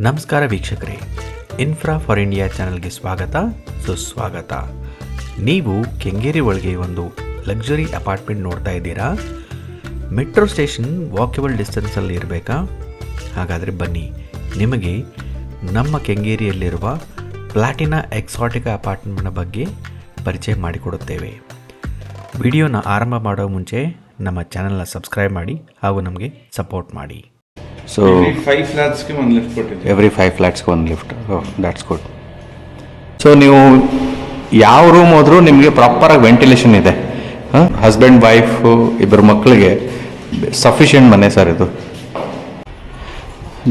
ನಮಸ್ಕಾರ ವೀಕ್ಷಕರೇ, infra for India ಚಾನಲ್ಗೆ ಸ್ವಾಗತ ಸುಸ್ವಾಗತ. ನೀವು ಕೆಂಗೇರಿ ಒಳಗೆ ಒಂದು ಲಕ್ಸುರಿ ಅಪಾರ್ಟ್ಮೆಂಟ್ ನೋಡ್ತಾ ಇದ್ದೀರಾ. ಮೆಟ್ರೋ ಸ್ಟೇಷನ್ ವಾಕಬಲ್ ಡಿಸ್ಟೆನ್ಸಲ್ಲಿ ಇರಬೇಕಾ? ಹಾಗಾದರೆ ಬನ್ನಿ, ನಿಮಗೆ ನಮ್ಮ ಕೆಂಗೇರಿಯಲ್ಲಿರುವ ಪ್ಲಾಟಿನಾ ಎಕ್ಸಾಟಿಕಾ ಅಪಾರ್ಟ್ಮೆಂಟ್ನ ಬಗ್ಗೆ ಪರಿಚಯ ಮಾಡಿಕೊಡುತ್ತೇವೆ. ವಿಡಿಯೋನ ಆರಂಭ ಮಾಡೋ ಮುಂಚೆ ನಮ್ಮ ಚಾನಲ್ನ ಸಬ್ಸ್ಕ್ರೈಬ್ ಮಾಡಿ ಹಾಗೂ ನಮಗೆ ಸಪೋರ್ಟ್ ಮಾಡಿ. So every 5 flats ಗೆ ಒಂದು ಲಿಫ್ಟ್ ಕೊಟ್ಟಿದ್ದೀವಿ. Every 5 flats ಗೆ ಒಂದು lift. Oh, that's good. So ನೀವು ಯಾವ ರೂಮ್ ಹೋದ್ರೂ ನಿಮಗೆ ಪ್ರಾಪರಾಗಿ ವೆಂಟಿಲೇಷನ್ ಇದೆ. ಹಸ್ಬೆಂಡ್ ವೈಫ್ ಇಬ್ಬರು ಮಕ್ಕಳಿಗೆ ಸಫಿಷಿಯೆಂಟ್ ಮನೆ ಸರ್ ಇದು.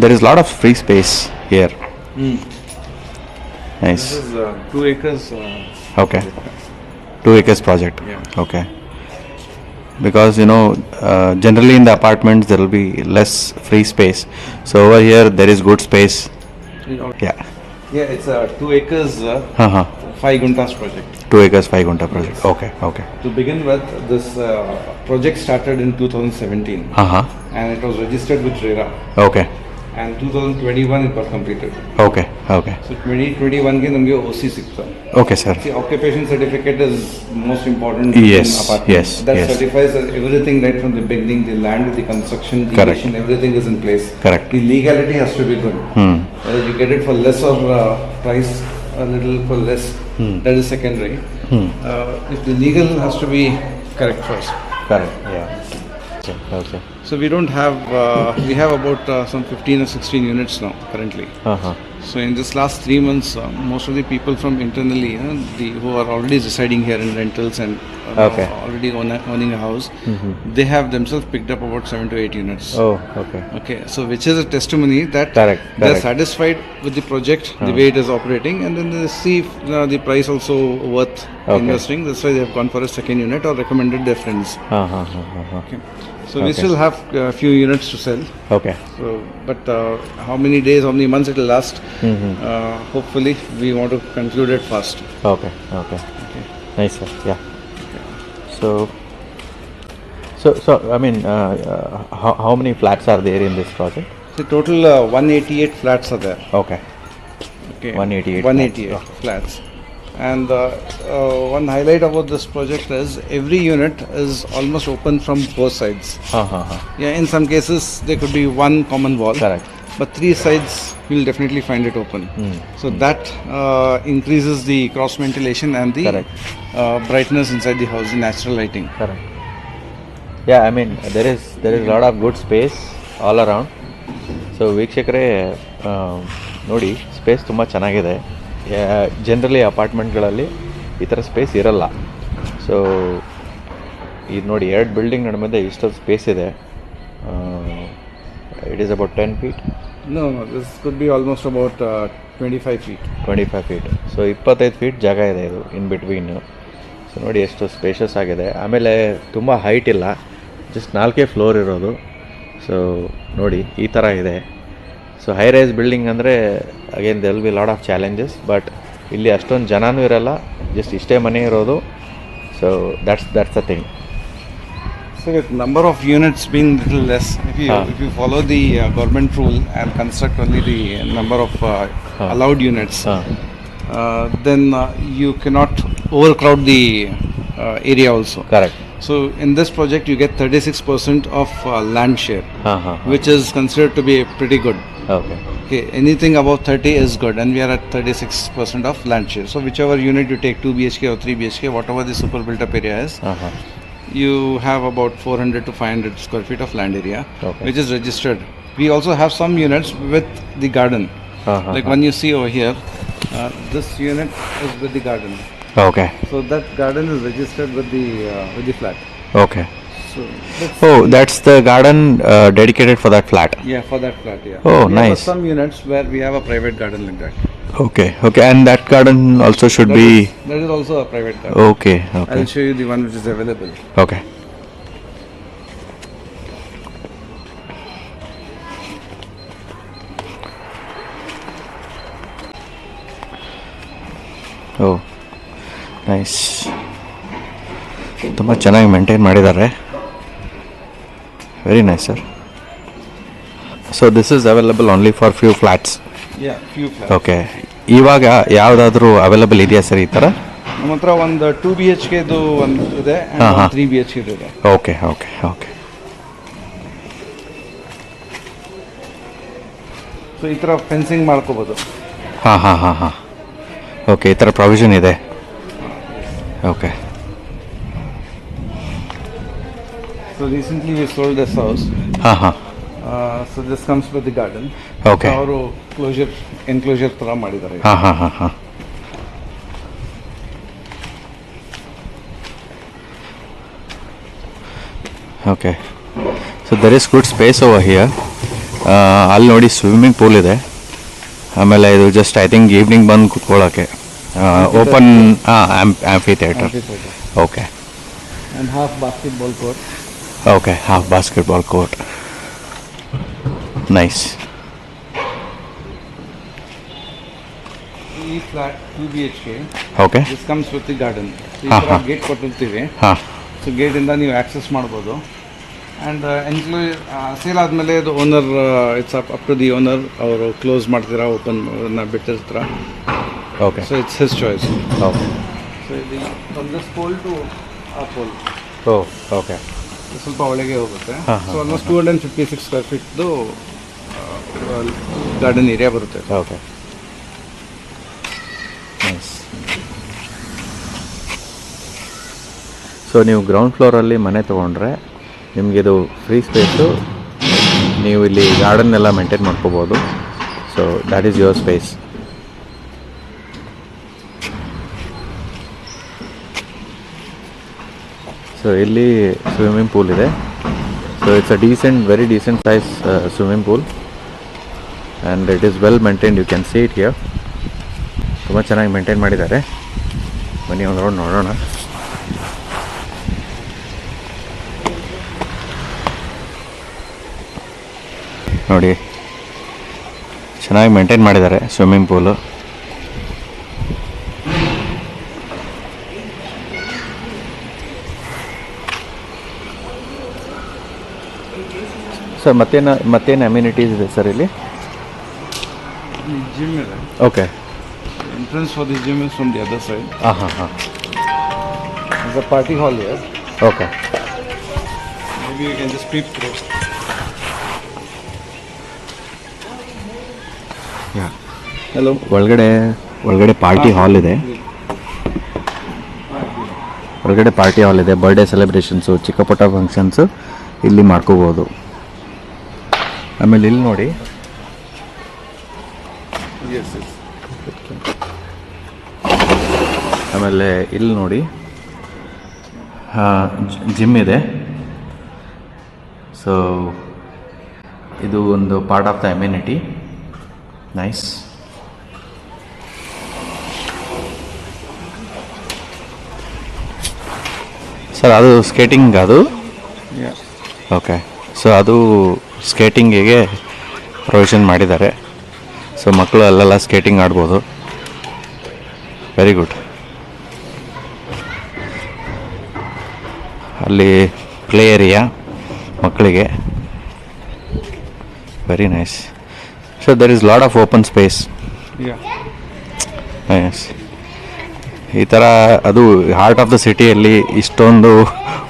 There is lot of free space here. Nice. This is 2 acres. Okay. 2 acres project. Yeah. Okay. Because generally in the apartments there will be less free space, so over here there is good space. Yeah, it's a 2 acres 5 guntas project. 2 acres 5 gunta project. Okay. To begin with, this project started in 2017 and it was registered with RERA. Okay. And 2021 it was completed. Okay. So 2021 ಗೆ ನಮಗೆ OC ಸಿಕ್ತು. Okay sir. See, occupation certificate is most important. Yes, in apartment. yes, That yes. certifies that everything right from the beginning, the land, the construction, the Correct. condition, everything is in place. Correct. The legality has to be good. Whether you get it for less or price a little for less, that is secondary. If the legal has to be correct first. Correct. Yeah. Okay. So we don't have, we have about some 15 or 16 units now currently. So in this last 3 months, most of the people from internally, who are already residing here in rentals and already owning a house, they have themselves picked up about 7 to 8 units. Oh, okay. Okay, so which is a testimony that Correct. they are satisfied with the project, the way it is operating, and then they see the price also worth investing. That's why they have gone for a second unit or recommended their friends. Okay. So we still have a few units to sell. Okay. So, but how many days, how many months it will last? Hopefully, we want to conclude it fast. Okay. Nice sir. Yeah. So I mean, how many flats are there in this project? So total 188 flats are there. Okay. 188 flats. And one highlight about this project is every unit is almost open from both sides. Yeah, in some cases there could be one common wall. Correct. But 3 sides you'll definitely find it open. So that increases the cross ventilation and the brightness inside the house, the natural lighting. Correct. Yeah, I mean there is a lot of good space all around. So ವೀಕ್ಷಕರೇ ನೋಡಿ, space ತುಂಬ ಚೆನ್ನಾಗಿದೆ. Generally ಅಪಾರ್ಟ್ಮೆಂಟ್ಗಳಲ್ಲಿ ಈ ಥರ space ಇರಲ್ಲ. So ಇದು ನೋಡಿ, 2 building ನಡುವೆ ಇಷ್ಟೊಂದು ಸ್ಪೇಸ್ ಇದೆ. It is about 10 feet. No, this could be almost about 25 feet. 25 feet. So 25 feet ಜಾಗ ಇದೆ ಇದು ಇನ್ ಬಿಟ್ವೀನ್. ಸೊ ನೋಡಿ ಎಷ್ಟು ಸ್ಪೇಷಸ್ ಆಗಿದೆ. ಆಮೇಲೆ ತುಂಬ ಹೈಟ್ ಇಲ್ಲ, ಜಸ್ಟ್ 4 ಫ್ಲೋರ್ ಇರೋದು. ಸೊ ನೋಡಿ ಈ ಥರ ಇದೆ. ಸೊ ಹೈ ರೈಸ್ ಬಿಲ್ಡಿಂಗ್ ಅಂದರೆ again there will be lot of challenges, but ಇಲ್ಲಿ ಅಷ್ಟೊಂದು ಜನನೂ ಇರಲ್ಲ, ಜಸ್ಟ್ ಇಷ್ಟೇ ಮನೆ ಇರೋದು. So that's the thing. So with number of units being little less, if you follow the government rule and construct only the number of allowed units, then you cannot overcrowd the area also. Correct. So in this project you get 36% of land share, which is considered to be pretty good. Okay, anything above 30 is good, and we are at 36% of land share. So whichever unit you take, 2 BHK or 3 BHK, whatever the super built up area is, you have about 400 to 500 square feet of land area, which is registered. We also have some units with the garden, like one you see over here. This unit is with the garden. Okay. So that garden is registered with the flat. Okay. So that's the garden dedicated for that flat. Yeah, for that flat. Yeah. Oh, we nice. have some units where we have a private garden like that. Okay, and that garden also should be. That is also a private garden. Okay. I'll show you the one which is available. Okay. Oh, nice. ತುಂಬ ಚೆನ್ನಾಗಿ maintain ಮಾಡಿದ್ದಾರೆ. Very nice sir. So this is available only for few flats. Yeah, few flats. Okay, ಇವಾಗ ಯಾವುದಾದ್ರೂ available ಇದೆಯಾ sir ಈ ಥರ? ನಮ್ಮ ಹತ್ರ ಒಂದು 2 BHK ಇದು ಒಂದು ಇದೆ, ಹಾಂ, ಹಾಂ. 3 BHK ಇದೆ. Okay okay okay. ಸೊ ಈ ಥರ ಫೆನ್ಸಿಂಗ್ ಮಾಡ್ಕೋಬೋದು. ಹಾಂ ಹಾಂ ಹಾಂ ಹಾಂ. ಓಕೆ, ಈ ಥರ ಪ್ರಾವಿಷನ್ ಇದೆ. Okay. So recently we sold this house. ಹಾಂ ಹಾಂ. So this comes with the garden. Okay. ಅವರು ಎನ್ಕ್ಲೋಜರ್ ಥರ ಮಾಡಿದ್ದಾರೆ. ಹಾಂ ಹಾಂ ಹಾಂ ಹಾಂ. Okay, so there is good space over here. ಅಲ್ಲಿ ನೋಡಿ ಸ್ವಿಮ್ಮಿಂಗ್ ಪೂಲ್ ಇದೆ. ಆಮೇಲೆ ಇದು ಜಸ್ಟ್ ಐ ಥಿಂಕ್ ಈವ್ನಿಂಗ್ ಬಂದು ಕೂತ್ಕೊಳ್ಳೋಕ್ಕೆ open amphitheatre. Okay. And half basketball court. Okay, half basketball court. Nice. ಈ ಫ್ಲಾಟ್ 2 BHK. ಓಕೆ. This comes with the garden. ಈ ಹಾಂ, ಥರ ಹಾಂ. ಗೇಟ್ ಕೊಟ್ಟಿರ್ತೀವಿ. ಹಾಂ. ಸೊ ಗೇಟಿಂದ ನೀವು ಆಕ್ಸೆಸ್ ಮಾಡ್ಬೋದು. ಆ್ಯಂಡ್ ಸೇಲ್ ಆದಮೇಲೆ ಇದು owner, it's up to the owner. ಅವರು ಕ್ಲೋಸ್ ಮಾಡ್ತೀರಾ, ಓಪನ್ ಬಿಟ್ಟಿರ್ತೀರ. Okay. So it's his choice. Okay. So ಇದು ಫ್ರಮ್ ದಿಸ್ ಪೋಲ್ ಟು ಆ ಪೋಲ್ ಓ ಓಕೆ. ಸ್ವಲ್ಪ ಒಳಗೆ ಹೋಗುತ್ತೆ. ಹಾಂ, ಹಾಂ, ಸೊ ಆಲ್ಮೋಸ್ಟ್ 256 ಸ್ಕ್ವೇರ್ ಫೀಟ್ದು ಗಾರ್ಡನ್ ಏರಿಯಾ ಬರುತ್ತೆ. ಓಕೆ. ನೈಸ್. ಸೊ ನೀವು ಗ್ರೌಂಡ್ ಫ್ಲೋರಲ್ಲಿ ಮನೆ ತೊಗೊಂಡ್ರೆ ನಿಮಗಿದು ಫ್ರೀ ಸ್ಪೇಸು, ನೀವು ಇಲ್ಲಿ ಗಾರ್ಡನ್ ಎಲ್ಲ ಮೇಂಟೈನ್ ಮಾಡ್ಕೋಬೋದು. So that is your space. So ಇಲ್ಲಿ ಸ್ವಿಮ್ಮಿಂಗ್ ಪೂಲ್ ಇದೆ. So it's a decent, very decent size swimming pool and it is well maintained. You can see it here. ತುಂಬ ಚೆನ್ನಾಗಿ maintain ಮಾಡಿದ್ದಾರೆ. ಬನ್ನಿ ಒಂದು ರೌಂಡ್ ನೋಡೋಣ. ನೋಡಿ, ಚೆನ್ನಾಗಿ ಮೇಂಟೈನ್ ಮಾಡಿದ್ದಾರೆ ಸ್ವಿಮ್ಮಿಂಗ್ ಪೂಲು. ಸರ್ ಮತ್ತೇನು ಅಮ್ಯುನಿಟೀಸ್ ಇದೆ ಸರ್ ಇಲ್ಲಿ? ಜಿಮ್ ಇದೆ. Okay. Entrance for the gym is from the other side. ಹಾಂ ಹಾಂ ಹಾಂ. It's a party hall here. Okay. Maybe you can just peep through. Hello. ಒಳಗಡೆ ಪಾರ್ಟಿ ಹಾಲ್ ಇದೆ. ಒಳಗಡೆ ಪಾರ್ಟಿ ಹಾಲ್ ಇದೆ. ಬರ್ಡೇ ಸೆಲೆಬ್ರೇಷನ್ಸು, ಚಿಕ್ಕ ಪುಟ್ಟ ಫಂಕ್ಷನ್ಸು ಇಲ್ಲಿ ಮಾಡ್ಕೋಬೋದು. ಆಮೇಲೆ ಇಲ್ಲಿ ನೋಡಿ, ಆಮೇಲೆ ಇಲ್ಲಿ ನೋಡಿ ಜಿಮ್ ಇದೆ. ಸೊ ಇದು ಒಂದು part of the amenity. Nice. Sir ಅದು ಸ್ಕೇಟಿಂಗ್ ಅದು? ಓಕೆ. ಸೊ ಅದು ಸ್ಕೇಟಿಂಗಿಗೆ ಪ್ರೊವಿಷನ್ ಮಾಡಿದ್ದಾರೆ. ಸೊ ಮಕ್ಕಳು ಅಲ್ಲೆಲ್ಲ ಸ್ಕೇಟಿಂಗ್ ಆಡ್ಬೋದು. Very good. ಅಲ್ಲಿ ಪ್ಲೇ ಏರಿಯಾ ಮಕ್ಕಳಿಗೆ. Very nice. So there is lot of open space. Nice. ಈ ಥರ ಅದು ಹಾರ್ಟ್ ಆಫ್ ದ ಸಿಟಿಯಲ್ಲಿ ಇಷ್ಟೊಂದು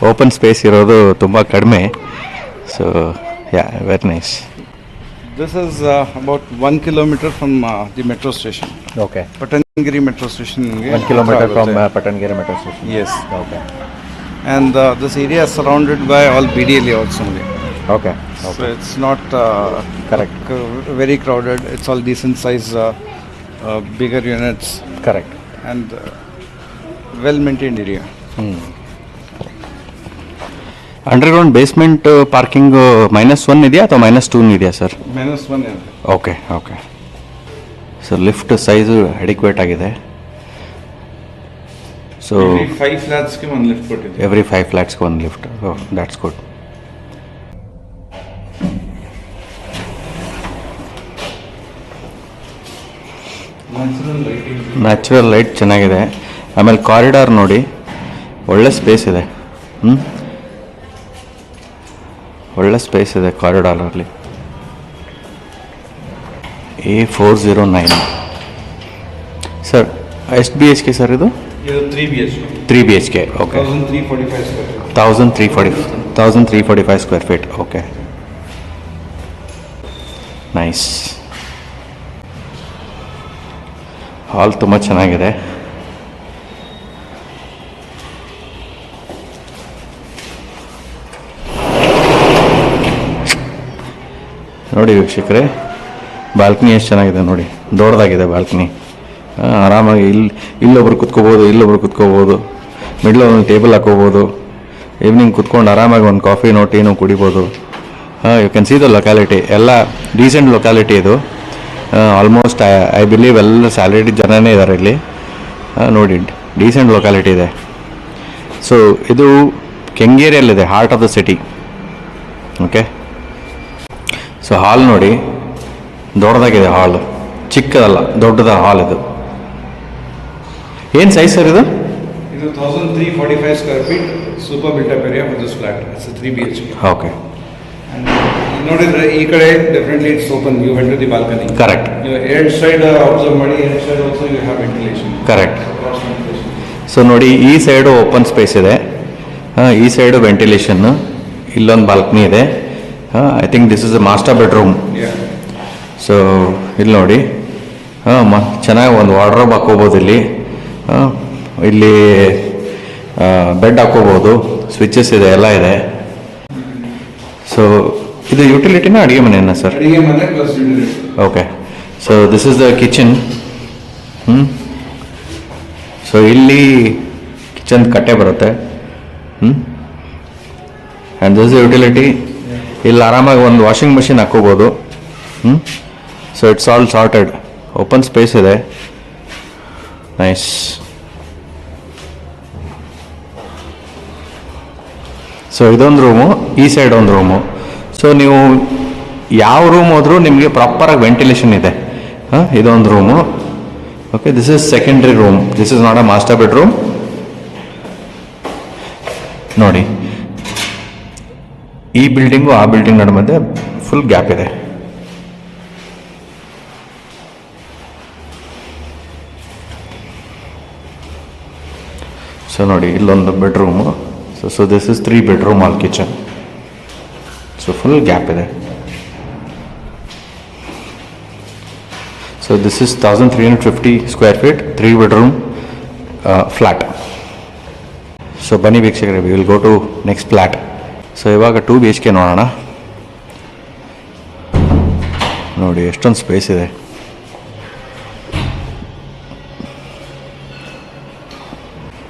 ಓಪನ್ ಸ್ಪೇಸ್ ಇರೋದು ತುಂಬ ಕಡಿಮೆ. So yeah, very nice. This is about 1 kilometer from the metro station. Okay. Patangiri metro station. 1 kilometer from Patangiri metro station. Yes. Okay. And this area is surrounded by all BDL layouts only. Okay. So it's not Correct. Very crowded. It's all decent size, bigger units. Correct. And well maintained area. Underground basement parking -1 ಇದೆಯಾ ಅಥವಾ -2 ಇದೆಯಾ sir? -1. Okay okay. So lift size adequate ಆಗಿದೆ. So Every 5 flats-ಗೆ ಒಂದು lift ಕೊಟ್ಟಿದ್ದೀವಿ. Every 5 ಫ್ಲ್ಯಾಟ್ಸ್ಗೆ ಒಂದು lift. That's good. Natural light ಚೆನ್ನಾಗಿದೆ. ಆಮೇಲೆ corridor ನೋಡಿ, ಒಳ್ಳೆ ಸ್ಪೇಸ್ ಇದೆ. ಒಳ್ಳೆ ಸ್ಪೇಸ್ ಇದೆ ಕಾರಿಡಾರಲ್ಲಿ. A409. ಸರ್ ಎಷ್ಟು ಬಿ ಎಚ್ ಕೆ ಸರ್ ಇದು? ಇದು 3 BHK. 3 BHK, okay. 1345 square feet. 1345 square feet, okay. Nice. Hall ತುಂಬ ಚೆನ್ನಾಗಿದೆ. ನೋಡಿ ವೀಕ್ಷಕರೇ, ಬಾಲ್ಕನಿ ಎಷ್ಟು ಚೆನ್ನಾಗಿದೆ ನೋಡಿ, ದೊಡ್ಡದಾಗಿದೆ ಬಾಲ್ಕನಿ. ಆರಾಮಾಗಿ ಇಲ್ಲೊಬ್ರು ಕುತ್ಕೋಬೋದು, ಮಿಡ್ಲ್ ಒಂದು ಟೇಬಲ್ ಹಾಕೋಬೋದು, ಈವ್ನಿಂಗ್ ಕುತ್ಕೊಂಡು ಆರಾಮಾಗಿ ಒಂದು ಕಾಫಿನೋ ಟೀನೋ ಕುಡಿಬೋದು. You can see the locality, ಎಲ್ಲ ಡೀಸೆಂಟ್ ಲೊಕ್ಯಾಲಿಟಿ ಇದು. ಆಲ್ಮೋಸ್ಟ್ ಐ ಬಿಲೀವ್ ಎಲ್ಲ ಸ್ಯಾಲರಿಡ್ ಜನನೇ ಇದ್ದಾರೆ ಇಲ್ಲಿ. ನೋಡಿ, ಡೀಸೆಂಟ್ ಲೊಕ್ಯಾಲಿಟಿ ಇದೆ. ಸೊ ಇದು ಕೆಂಗೇರಿಯಲ್ಲಿದೆ, heart of the city. Okay. So hall ನೋಡಿ, ದೊಡ್ಡದಾಗಿದೆ ಹಾಲ್, ಚಿಕ್ಕದಲ್ಲ, ದೊಡ್ಡದ ಹಾಲ್ ಇದು. ಏನು ಸೈಜ್ ಸರ್ ಇದು? ಇದು 1345 square feet, super built up area for this flat. It's a 3 BHK. Okay. And ನೋಡಿದ್ರೆ ಈ ಕಡೆ definitely it's open, you went to the balcony. Correct. ಎರಡ್ ಸೈಡ್ ಅಬ್ಸರ್ವ್ ಮಾಡಿ, ಎರಡ್ side also you have ventilation. Correct. So ನೋಡಿ, ಈ side open space ಇದೆ, ಈ ಸೈಡು ವೆಂಟಿಲೇಷನ್, ಇಲ್ಲೊಂದು ಬಾಲ್ಕನಿ ಇದೆ. I think this is a master bedroom. So ಇಲ್ಲಿ ನೋಡಿ, ಚೆನ್ನಾಗಿ ಒಂದು ವಾರ್ಡ್ರೋಬ್ ಹಾಕೋಬೋದು ಇಲ್ಲಿ. ಇಲ್ಲಿ ಬೆಡ್ ಹಾಕೋಬೋದು, ಸ್ವಿಚಸ್ ಇದೆ, ಎಲ್ಲ ಇದೆ. ಸೊ ಇದು ಯುಟಿಲಿಟಿನ ಅಡುಗೆ ಮನೆಯನ್ನ ಸರ್? ಅಡುಗೆ ಮನೆ plus utility. Okay. So this is the kitchen. So ಇಲ್ಲಿ ಕಿಚನ್ ಕಟ್ಟೆ ಬರುತ್ತೆ. And this utility. ಇಲ್ಲಿ ಆರಾಮಾಗಿ ಒಂದು ವಾಷಿಂಗ್ ಮಷಿನ್ ಹಾಕೋಬೋದು. So it's all sorted, open space ಇದೆ. ನೈಸ್. ಸೊ ಇದೊಂದು ರೂಮು, ಈ ಸೈಡ್ ಒಂದು ರೂಮು. ಸೊ ನೀವು ಯಾವ ರೂಮ್ ಹೋದ್ರೂ ನಿಮಗೆ ಪ್ರಾಪರಾಗಿ ವೆಂಟಿಲೇಷನ್ ಇದೆ. ಇದೊಂದು room. Okay, this is secondary room, this is not a master bedroom. ನೋಡಿ, ಈ ಬಿಲ್ಡಿಂಗು ಆ ಬಿಲ್ಡಿಂಗ್ ನಡು ಮಧ್ಯೆ ಫುಲ್ ಗ್ಯಾಪ್ ಇದೆ. ಸೊ ನೋಡಿ, ಇಲ್ಲೊಂದು bedroom. So this is 3 bedroom hall kitchen. So full gap ಇದೆ. So this is 1350 square feet, 3 bedroom flat. So ಬನ್ನಿ ವೀಕ್ಷಕರೇ, we will go to next flat. So ಇವಾಗ 2 BHK ನೋಡೋಣ. ನೋಡಿ ಎಷ್ಟೊಂದು ಸ್ಪೇಸ್ ಇದೆ.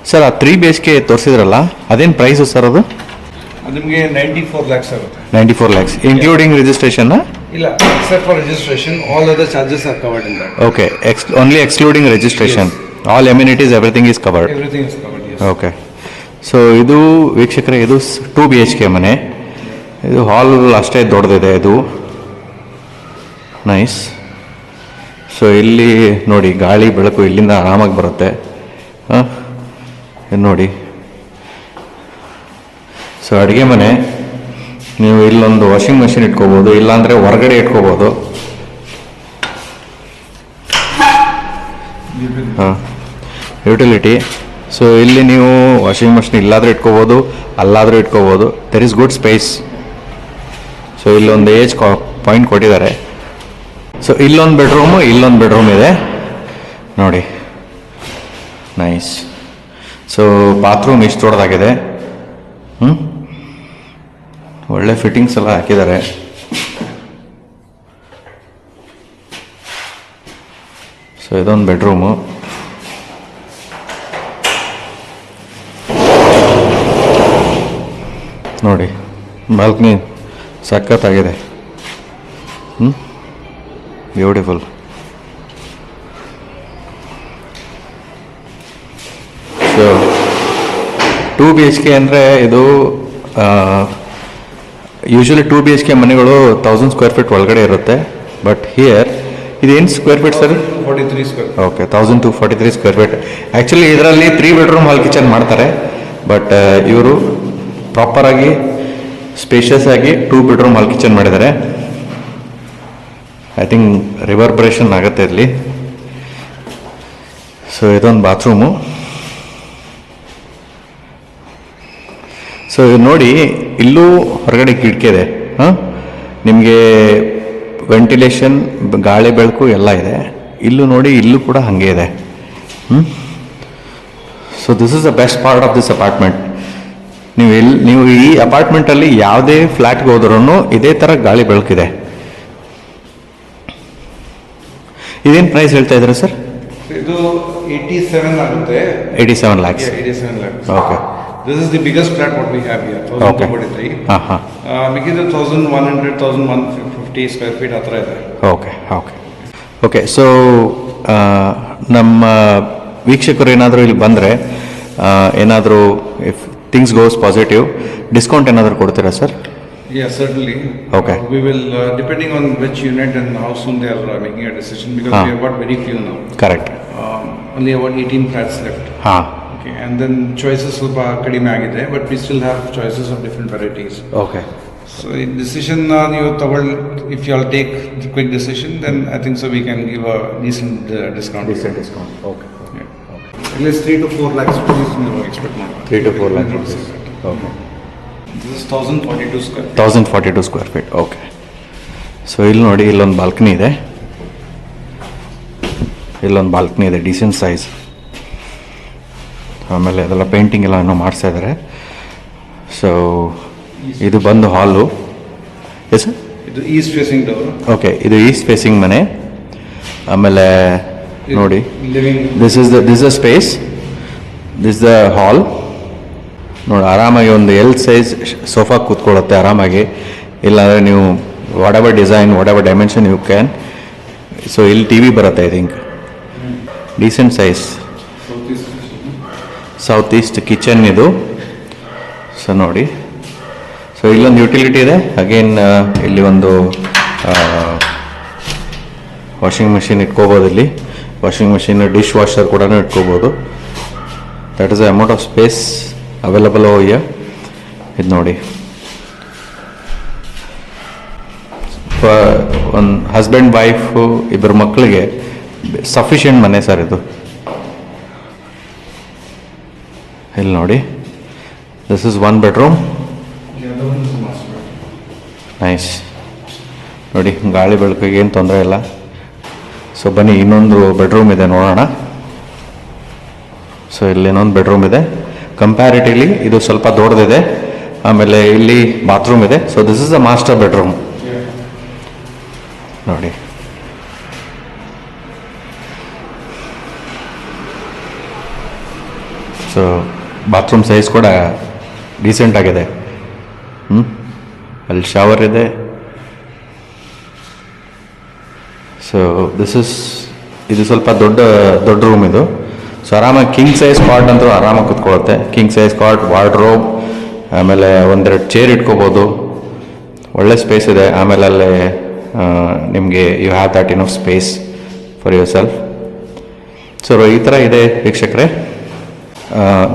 ಸರ್, ಆ 3 BHK ತೋರಿಸಿದ್ರಲ್ಲ, ಅದೇನು ಪ್ರೈಸು ಸರ್ ಅದು? ನಿಮಗೆ 94 lakhs ಆಗುತ್ತೆ. 94 lakhs ಇನ್ಕ್ಲೂಡಿಂಗ್ ರಿಜಿಸ್ಟ್ರೇಷನ್? ಇಲ್ಲ, accept for registration, all other charges R covered in that. Okay, only excluding registration, all amenities everything is covered. Everything is covered, Yes. Okay. So ಇದು ವೀಕ್ಷಕರೇ, ಇದು 2 BHK ಮನೆ. ಇದು ಹಾಲ್ ಅಷ್ಟೇ ದೊಡ್ಡದಿದೆ ಇದು. ನೈಸ್. ಸೊ ಇಲ್ಲಿ ನೋಡಿ, ಗಾಳಿ ಬೆಳಕು ಇಲ್ಲಿಂದ ಆರಾಮಾಗಿ ಬರುತ್ತೆ. ನೋಡಿ, ಸೊ ಅಡುಗೆ ಮನೆ. ನೀವು ಇಲ್ಲೊಂದು ವಾಷಿಂಗ್ ಮಷಿನ್ ಇಟ್ಕೋಬೋದು, ಇಲ್ಲಾಂದರೆ ಹೊರಗಡೆ ಇಟ್ಕೋಬೋದು. ಯುಟಿಲಿಟಿ. ಸೊ ಇಲ್ಲಿ ನೀವು ವಾಷಿಂಗ್ ಮಷಿನ್ ಇಲ್ಲಾದರೂ ಇಟ್ಕೋಬೋದು, ಅಲ್ಲಾದರೂ ಇಟ್ಕೋಬೋದು. There is good space. So ಇಲ್ಲೊಂದು ಏಜ್ ಪಾಯಿಂಟ್ ಕೊಟ್ಟಿದ್ದಾರೆ. ಸೊ ಇಲ್ಲೊಂದು ಬೆಡ್ರೂಮು, ಇಲ್ಲೊಂದು ಬೆಡ್ರೂಮ್ ಇದೆ ನೋಡಿ. ನೈಸ್. ಸೊ ಬಾತ್ರೂಮ್ ಇಷ್ಟು ದೊಡ್ಡದಾಗಿದೆ. ಒಳ್ಳೆ ಫಿಟ್ಟಿಂಗ್ಸ್ ಎಲ್ಲ ಹಾಕಿದ್ದಾರೆ. ಸೊ ಇದೊಂದು ಬೆಡ್ರೂಮು. ನೋಡಿ, ಬಾಲ್ಕನಿ ಸಖತ್ತಾಗಿದೆ. ಬ್ಯೂಟಿಫುಲ್. ಸೊ 2 BHK ಅಂದರೆ ಇದು ಯೂಶ್ವಲಿ 2 BHK ಮನೆಗಳು 1000 square feet ಒಳಗಡೆ ಇರುತ್ತೆ. ಬಟ್ ಹಿಯರ್ ಇದೇನು square feet sir? 43 square. Okay, 1243 square feet. Actually ಇದರಲ್ಲಿ 3 bedroom ಹಾಲ್ ಕಿಚನ್ ಮಾಡ್ತಾರೆ. ಬಟ್ ಇವರು ಪ್ರಾಪರಾಗಿ ಸ್ಪೇಷಿಯಸ್ ಆಗಿ 2 bedroom ಹಾಲ್ ಕಿಚನ್ ಮಾಡಿದ್ದಾರೆ. ಐ ಥಿಂಕ್ ರಿವರ್ಬ್ರೇಷನ್ ಆಗುತ್ತೆ ಇಲ್ಲಿ. ಸೊ ಇದೊಂದು ಬಾತ್ರೂಮು. ಸೊ ನೋಡಿ ಇಲ್ಲೂ ಹೊರಗಡೆ ಕಿಟಕಿ ಇದೆ. ನಿಮಗೆ ವೆಂಟಿಲೇಷನ್, ಗಾಳಿ ಬೆಳಕು ಎಲ್ಲ ಇದೆ. ಇಲ್ಲೂ ನೋಡಿ, ಇಲ್ಲೂ ಕೂಡ ಹಾಗೆ ಇದೆ. So this is the best part of this apartment. ನೀವು ಈ ಅಪಾರ್ಟ್ಮೆಂಟಲ್ಲಿ ಯಾವುದೇ ಫ್ಲ್ಯಾಟ್ಗೆ ಹೋದ್ರೂ ಇದೇ ಥರ ಗಾಳಿ ಬೆಳಕಿದೆ. ಇದೇನು ಪ್ರೈಸ್ ಹೇಳ್ತಾ ಇದ್ದೀರಾ ಸರ್? ಇದು 87 ಆಗುತ್ತೆ. 87 lakhs. 87 lakhs. Okay. This is the biggest flat what we have here. 1043. ಮಿಕ್ಕಿದ್ದು 1100, 1150 ಸ್ಕ್ವೇರ್ ಫೀಟ್ ಹತ್ರ ಇದೆ. ಓಕೆ. ಸೊ ನಮ್ಮ ವೀಕ್ಷಕರು ಏನಾದರೂ ಇಲ್ಲಿ ಬಂದರೆ ಏನಾದರೂ if things goes positive, discount ಏನಾದರೂ ಕೊಡ್ತೀರಾ sir? Yeah, certainly. Okay. We will, depending on which unit and how soon they are making a decision, because we have got very few now. Correct. Only about 18 flats left. Okay, and then choices ಸ್ವಲ್ಪ ಕಡಿಮೆ ಆಗಿದೆ, but we still have choices of different varieties. Okay. So in decision ನೀವು ತಗೊಳ್ಳಿ, if you all take the quick decision, then I think so we can give a decent discount. Okay. At least 3 to 4 lakhs rupees ನೀವು expect ಮಾಡಿ. 3 to 4 lakhs rupees. Okay. This is 1042 square. 1042 square feet. Okay. So ಇಲ್ಲಿ ನೋಡಿ, ಇಲ್ಲೊಂದು balcony ಇದೆ. Decent size. ಆಮೇಲೆ ಅದೆಲ್ಲ painting ಎಲ್ಲ ಏನೋ ಮಾಡಿಸ್ತಾ ಇದ್ದಾರೆ. ಸೊ ಇದು ಬಂದು ಹಾಲು. Yes sir? ಇದು ಈಸ್ಟ್ ಫೇಸಿಂಗ್ ಡೋರ್. ಓಕೆ, ಇದು ಈಸ್ಟ್ ಫೇಸಿಂಗ್ ಮನೆ. ಆಮೇಲೆ ನೋಡಿ, this is the space, this the hall. ನೋಡಿ, ಆರಾಮಾಗಿ ಒಂದು ಸೈಜ್ ಸೋಫಾ ಕೂತ್ಕೊಳ್ಳುತ್ತೆ ಆರಾಮಾಗಿ. ಇಲ್ಲಾಂದರೆ ನೀವು whatever design, whatever dimension you can. So ಇಲ್ಲಿ ಟಿ ವಿ ಬರುತ್ತೆ, I think. Decent size. South east kitchen ಇದು. ಸೊ ನೋಡಿ, ಸೊ ಇಲ್ಲೊಂದು ಯುಟಿಲಿಟಿ ಇದೆ. ಅಗೇನ್ ಇಲ್ಲಿ ಒಂದು ವಾಷಿಂಗ್ ಮಿಷಿನ್ ಇಟ್ಕೋಬೋದು. ಇಲ್ಲಿ ವಾಷಿಂಗ್ ಮಿಷಿನ್, ಡಿಶ್ ವಾಷರ್ ಕೂಡ ಇಟ್ಕೋಬೋದು. That is the amount of space available over here. ಇದು ನೋಡಿ, ಒಂದು ಹಸ್ಬೆಂಡ್ ವೈಫು ಇಬ್ಬರು ಮಕ್ಕಳಿಗೆ ಸಫಿಷಿಯೆಂಟ್ ಮನೆ ಸರ್ ಇದು. ಇಲ್ಲಿ ನೋಡಿ, ದಿಸ್ ಇಸ್ 1 bedroom. ನೈಸ್. ನೋಡಿ, ಗಾಳಿ ಬೆಳಕಿಗೆ ಏನು ತೊಂದರೆ ಇಲ್ಲ. ಸೊ ಬನ್ನಿ, ಇನ್ನೊಂದು ಬೆಡ್ರೂಮ್ ಇದೆ, ನೋಡೋಣ. ಸೊ ಇಲ್ಲಿ ಇನ್ನೊಂದು ಬೆಡ್ರೂಮ್ ಇದೆ. ಕಂಪ್ಯಾರಿಟಿವ್ಲಿ ಇದು ಸ್ವಲ್ಪ ದೊಡ್ಡದಿದೆ. ಆಮೇಲೆ ಇಲ್ಲಿ ಬಾತ್ರೂಮ್ ಇದೆ. So this is a master bedroom. ನೋಡಿ, ಸೊ ಬಾತ್ರೂಮ್ ಸೈಜ್ ಕೂಡ ಡೀಸೆಂಟ್ ಆಗಿದೆ. ಅಲ್ಲಿ ಶವರ್ ಇದೆ. ಸೊ ಇದು ಸ್ವಲ್ಪ ದೊಡ್ಡ ರೂಮ್ ಇದು. ಸೊ ಆರಾಮಾಗಿ ಕಿಂಗ್ ಸೈಜ್ ಕಾಟ್ ಅಂತೂ ಆರಾಮಾಗಿ ಕೂತ್ಕೊಳ್ಳುತ್ತೆ. ಕಿಂಗ್ ಸೈಜ್ ಕಾಟ್, ವಾರ್ಡ್ರೋಬ್, ಆಮೇಲೆ ಒಂದೆರಡು ಚೇರ್ ಇಟ್ಕೋಬೋದು. ಒಳ್ಳೆ ಸ್ಪೇಸ್ ಇದೆ. ಆಮೇಲೆ ಅಲ್ಲೇ ನಿಮಗೆ you have that enough space for yourself. So ಈ ಥರ ಇದೆ ವೀಕ್ಷಕರೇ.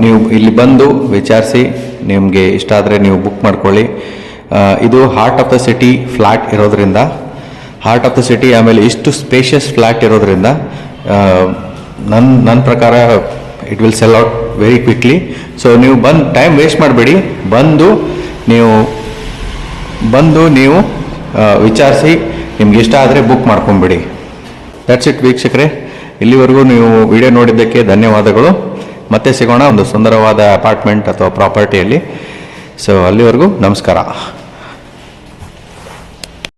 ನೀವು ಇಲ್ಲಿ ಬಂದು ವಿಚಾರಿಸಿ, ನಿಮಗೆ ಇಷ್ಟ ಆದರೆ ನೀವು ಬುಕ್ ಮಾಡ್ಕೊಳ್ಳಿ. ಇದು heart of the city flat ಇರೋದ್ರಿಂದ, ಆಮೇಲೆ ಇಷ್ಟು ಸ್ಪೇಷಿಯಸ್ ಫ್ಲ್ಯಾಟ್ ಇರೋದ್ರಿಂದ ನನ್ನ ಪ್ರಕಾರ it will cell out very quickly. So ನೀವು ಟೈಮ್ ವೇಸ್ಟ್ ಮಾಡಬೇಡಿ. ಬಂದು ನೀವು ವಿಚಾರಿಸಿ, ನಿಮ್ಗೆ ಇಷ್ಟ ಆದರೆ ಬುಕ್ ಮಾಡ್ಕೊಂಬಿಡಿ. ದಟ್ಸ್ ಇಟ್ ವೀಕ್ಷಕರೇ. ಇಲ್ಲಿವರೆಗೂ ನೀವು ವಿಡಿಯೋ ನೋಡಿದ್ದಕ್ಕೆ ಧನ್ಯವಾದಗಳು. ಮತ್ತೆ ಸಿಗೋಣ ಒಂದು ಸುಂದರವಾದ ಅಪಾರ್ಟ್ಮೆಂಟ್ ಅಥವಾ ಪ್ರಾಪರ್ಟಿಯಲ್ಲಿ. ಸೊ ಅಲ್ಲಿವರೆಗೂ ನಮಸ್ಕಾರ.